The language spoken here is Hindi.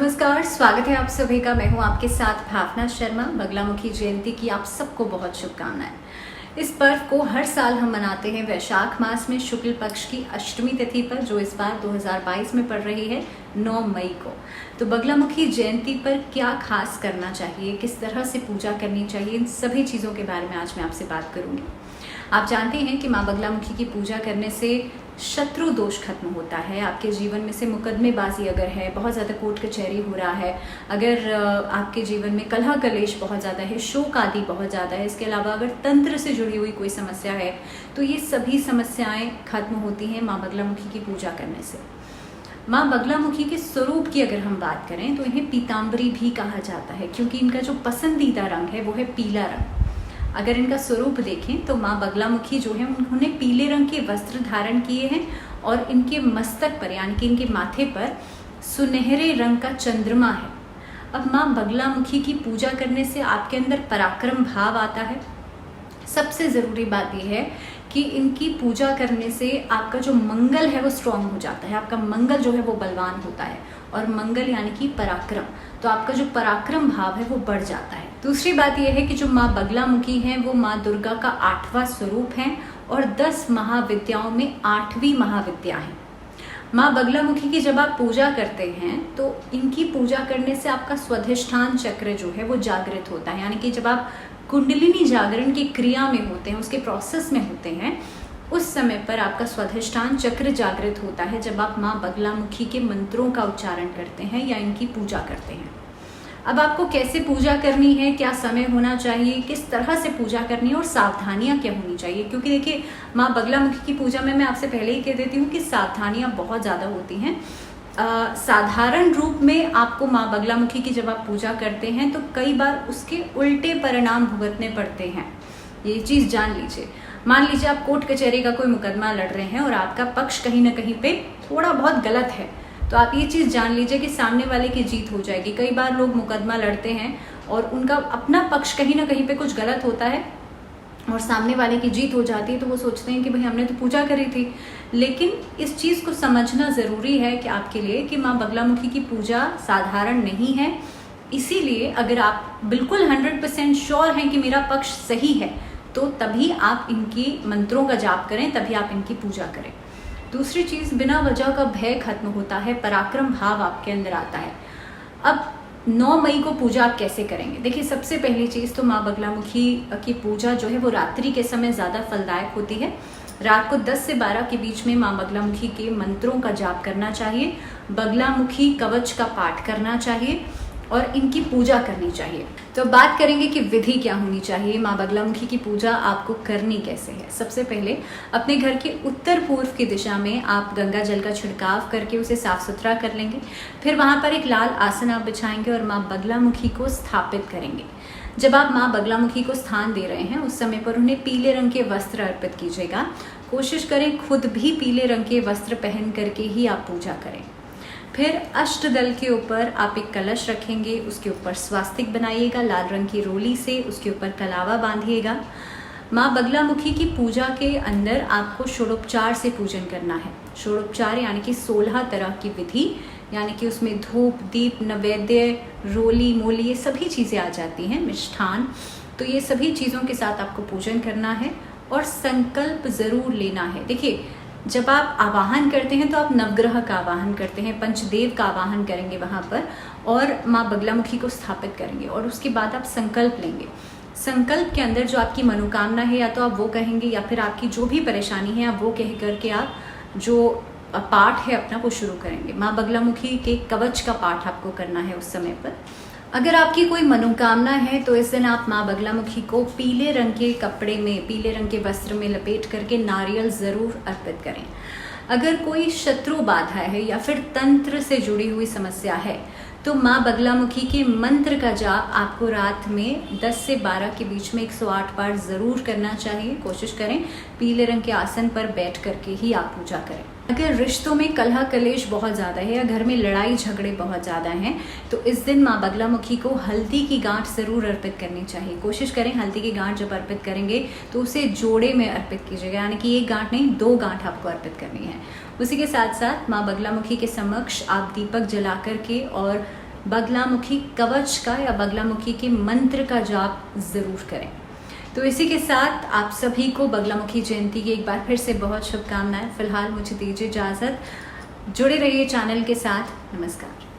नमस्कार, स्वागत है आप सभी का। मैं हूं आपके साथ भावना शर्मा। बगलामुखी जयंती की आप सबको बहुत शुभकामनाएं। इस पर्व को हर साल हम मनाते हैं वैशाख मास में शुक्ल पक्ष की अष्टमी तिथि पर, जो इस बार 2022 में पड़ रही है 9 मई को। तो बगलामुखी जयंती पर क्या खास करना चाहिए, किस तरह से पूजा करनी चाहिए, इन सभी चीज़ों के बारे में आज मैं आपसे बात करूंगी। आप जानते हैं कि माँ बगलामुखी की पूजा करने से शत्रु दोष खत्म होता है। आपके जीवन में से मुकदमेबाजी अगर है, बहुत ज़्यादा कोर्ट कचहरी हो रहा है, अगर आपके जीवन में कलह कलेश बहुत ज़्यादा है, शोक आदि बहुत ज़्यादा है, इसके अलावा अगर तंत्र से जुड़ी हुई कोई समस्या है, तो ये सभी समस्याएं खत्म होती हैं माँ बगलामुखी की पूजा करने से। माँ बगलामुखी के स्वरूप की अगर हम बात करें तो इन्हें पीताम्बरी भी कहा जाता है, क्योंकि इनका जो पसंदीदा रंग है वो है पीला रंग। अगर इनका स्वरूप देखें तो माँ बगलामुखी जो है उन्होंने पीले रंग के वस्त्र धारण किए हैं और इनके मस्तक पर यानी कि इनके माथे पर सुनहरे रंग का चंद्रमा है। अब माँ बगलामुखी की पूजा करने से आपके अंदर पराक्रम भाव आता है। सबसे ज़रूरी बात यह है कि इनकी पूजा करने से आपका जो मंगल है वो स्ट्रांग हो जाता है, आपका मंगल जो है वो बलवान होता है, और मंगल यानी कि पराक्रम, तो आपका जो पराक्रम भाव है वो बढ़ जाता है। दूसरी बात यह है कि जो माँ बगलामुखी हैं वो माँ दुर्गा का 8वां स्वरूप है और 10 महाविद्याओं में 8वीं महाविद्या है। माँ बगलामुखी की जब आप पूजा करते हैं तो इनकी पूजा करने से आपका स्वाधिष्ठान चक्र जो है वो जागृत होता है, यानी कि जब आप कुंडलिनी जागरण की क्रिया में होते हैं, उसके प्रोसेस में होते हैं, उस समय पर आपका स्वाधिष्ठान चक्र जागृत होता है जब आप माँ बगलामुखी के मंत्रों का उच्चारण करते हैं या इनकी पूजा करते हैं। अब आपको कैसे पूजा करनी है, क्या समय होना चाहिए, किस तरह से पूजा करनी है और सावधानियां क्या होनी चाहिए, क्योंकि देखिए माँ बगलामुखी की पूजा में मैं आपसे पहले ही कह देती हूँ कि सावधानियां बहुत ज़्यादा होती हैं। साधारण रूप में आपको माँ बगलामुखी की जब आप पूजा करते हैं तो कई बार उसके उल्टे परिणाम भुगतने पड़ते हैं, ये चीज़ जान लीजिए। मान लीजिए आप कोर्ट कचहरी का कोई मुकदमा लड़ रहे हैं और आपका पक्ष कहीं ना कहीं पे थोड़ा बहुत गलत है, तो आप ये चीज़ जान लीजिए कि सामने वाले की जीत हो जाएगी। कई बार लोग मुकदमा लड़ते हैं और उनका अपना पक्ष कहीं ना कहीं पे कुछ गलत होता है और सामने वाले की जीत हो जाती है, तो वो सोचते हैं कि भाई हमने तो पूजा करी थी। लेकिन इस चीज़ को समझना ज़रूरी है कि आपके लिए कि माँ बगलामुखी की पूजा साधारण नहीं है। इसीलिए अगर आप बिल्कुल 100% श्योर हैं कि मेरा पक्ष सही है, तो तभी आप इनकी मंत्रों का जाप करें, तभी आप इनकी पूजा करें। दूसरी चीज़, बिना वजह का भय खत्म होता है, पराक्रम भाव आपके अंदर आता है। अब 9 मई को पूजा आप कैसे करेंगे? देखिए, सबसे पहली चीज़ तो माँ बगलामुखी की पूजा जो है वो रात्रि के समय ज़्यादा फलदायक होती है। रात को 10 से 12 के बीच में माँ बगलामुखी के मंत्रों का जाप करना चाहिए, बगलामुखी कवच का पाठ करना चाहिए और इनकी पूजा करनी चाहिए। तो बात करेंगे कि विधि क्या होनी चाहिए, माँ बगलामुखी की पूजा आपको करनी कैसे है। सबसे पहले अपने घर के उत्तर पूर्व की दिशा में आप गंगा जल का छिड़काव करके उसे साफ सुथरा कर लेंगे। फिर वहाँ पर एक लाल आसन आप बिछाएंगे और माँ बगलामुखी को स्थापित करेंगे। जब आप माँ बगलामुखी को स्थान दे रहे हैं उस समय पर उन्हें पीले रंग के वस्त्र अर्पित कीजिएगा। कोशिश करें खुद भी पीले रंग के वस्त्र पहन करके ही आप पूजा करें। फिर अष्टदल के ऊपर आप एक कलश रखेंगे, उसके ऊपर स्वास्तिक बनाइएगा लाल रंग की रोली से, उसके ऊपर कलावा बांधिएगा। माँ बगलामुखी की पूजा के अंदर आपको षोडोपचार से पूजन करना है। षोडोपचार यानी कि 16 तरह की विधि, यानी कि उसमें धूप दीप नैवेद्य रोली मोली ये सभी चीज़ें आ जाती हैं, मिष्ठान। तो ये सभी चीज़ों के साथ आपको पूजन करना है और संकल्प ज़रूर लेना है। देखिए, जब आप आवाहन करते हैं तो आप नवग्रह का आवाहन करते हैं, पंचदेव का आवाहन करेंगे वहाँ पर और माँ बगलामुखी को स्थापित करेंगे और उसके बाद आप संकल्प लेंगे। संकल्प के अंदर जो आपकी मनोकामना है या तो आप वो कहेंगे या फिर आपकी जो भी परेशानी है आप वो कह करके आप जो पाठ है अपना वो शुरू करेंगे। माँ बगलामुखी के कवच का पाठ आपको करना है उस समय पर। अगर आपकी कोई मनोकामना है तो इस दिन आप माँ बगलामुखी को पीले रंग के कपड़े में, पीले रंग के वस्त्र में लपेट करके नारियल ज़रूर अर्पित करें। अगर कोई शत्रु बाधा है या फिर तंत्र से जुड़ी हुई समस्या है तो माँ बगलामुखी के मंत्र का जाप आपको रात में 10 से 12 के बीच में 108 बार ज़रूर करना चाहिए। कोशिश करें पीले रंग के आसन पर बैठ करके ही आप पूजा करें। अगर रिश्तों में कलह कलेश बहुत ज़्यादा है या घर में लड़ाई झगड़े बहुत ज़्यादा हैं तो इस दिन माँ बगलामुखी को हल्दी की गांठ ज़रूर अर्पित करनी चाहिए। कोशिश करें हल्दी की गांठ जब अर्पित करेंगे तो उसे जोड़े में अर्पित कीजिएगा, यानी कि एक गांठ नहीं 2 गांठ आपको अर्पित करनी है। उसी के साथ साथ माँ बगलामुखी के समक्ष आप दीपक जला करके और बगलामुखी कवच का या बगलामुखी के मंत्र का जाप जरूर करें। तो इसी के साथ आप सभी को बगलामुखी जयंती की एक बार फिर से बहुत शुभकामनाएं। फिलहाल मुझे दीजिए इजाजत, जुड़े रहिए चैनल के साथ। नमस्कार।